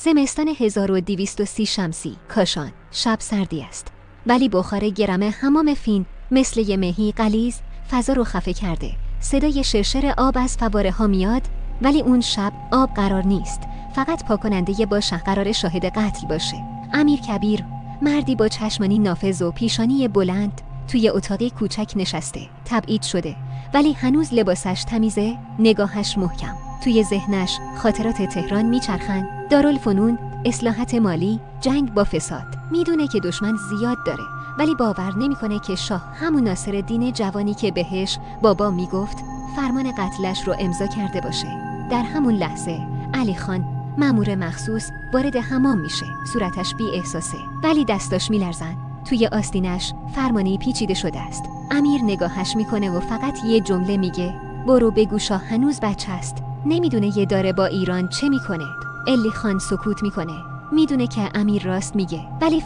زمستان 1230 شمسی، کاشان. شب سردی است، ولی بخار گرم حمام فین مثل یه مهی غلیظ فضا رو خفه کرده. صدای شرشر آب از فواره ها میاد، ولی اون شب آب قرار نیست. فقط پاکننده باشه قرار شاهد قتل باشه. امیر کبیر، مردی با چشمانی نافذ و پیشانی بلند، توی اتاقی کوچک نشسته. تبعید شده، ولی هنوز لباسش تمیزه، نگاهش محکم. توی ذهنش خاطرات تهران میچرخن، دارالفنون، اصلاحات مالی، جنگ با فساد. میدونه که دشمن زیاد داره، ولی باور نمیکنه که شاه همون ناصرالدین جوانی که بهش بابا میگفت فرمان قتلش رو امضا کرده باشه. در همون لحظه علی خان، مأمور مخصوص، وارد حمام میشه. صورتش بی احساسه، ولی دستاش میلرزن. توی آستینش فرمانی پیچیده شده است. امیر نگاهش میکنه و فقط یه جمله میگه: برو بگو شاه هنوز بچه است، نمیدونه یه داره با ایران چه میکنه. علی خان سکوت میکنه. میدونه که امیر راست میگه، ولی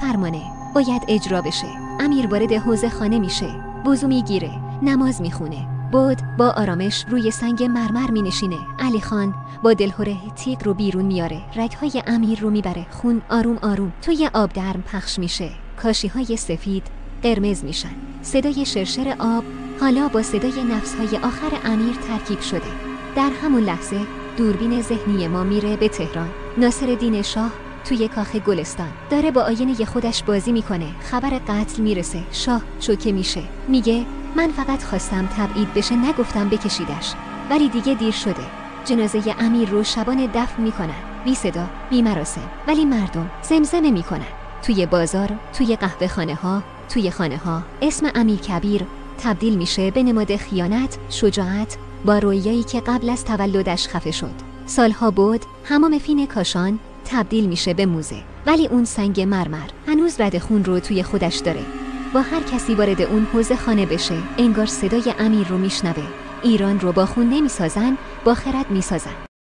فرمانه، باید اجرا بشه. امیر وارد حوض خانه میشه، وضو میگیره، نماز میخونه. بود با آرامش روی سنگ مرمر مینشینه. علی خان با دلهره تیغ رو بیرون میاره، رگهای امیر رو میبره. خون آروم آروم توی آبدرم پخش میشه. کاشیهای سفید قرمز میشن. صدای شرشر آب حالا با صدای نفسهای آخر امیر ترکیب شده. در همون لحظه دوربین ذهنی ما میره به تهران. ناصرالدین شاه توی کاخ گلستان داره با آینه خودش بازی میکنه. خبر قتل میرسه. شاه شوکه میشه، میگه من فقط خواستم تبعید بشه، نگفتم بکشیدش. ولی دیگه دیر شده. جنازه امیر رو شبان دفن میکنن، بی صدا، بی مراسم، ولی مردم زمزمه میکنن. توی بازار، توی قهوه خانه ها، توی خانه ها اسم امیر کبیر تبدیل میشه به نماد خیانت، شجاعت، با رویایی که قبل از تولدش خفه شد. سالها بعد حمام فین کاشان تبدیل میشه به موزه، ولی اون سنگ مرمر هنوز رد خون رو توی خودش داره. با هر کسی وارد اون حوض خانه بشه، انگار صدای امیر رو میشنوه. ایران رو با خون نمیسازن، با خرد میسازن.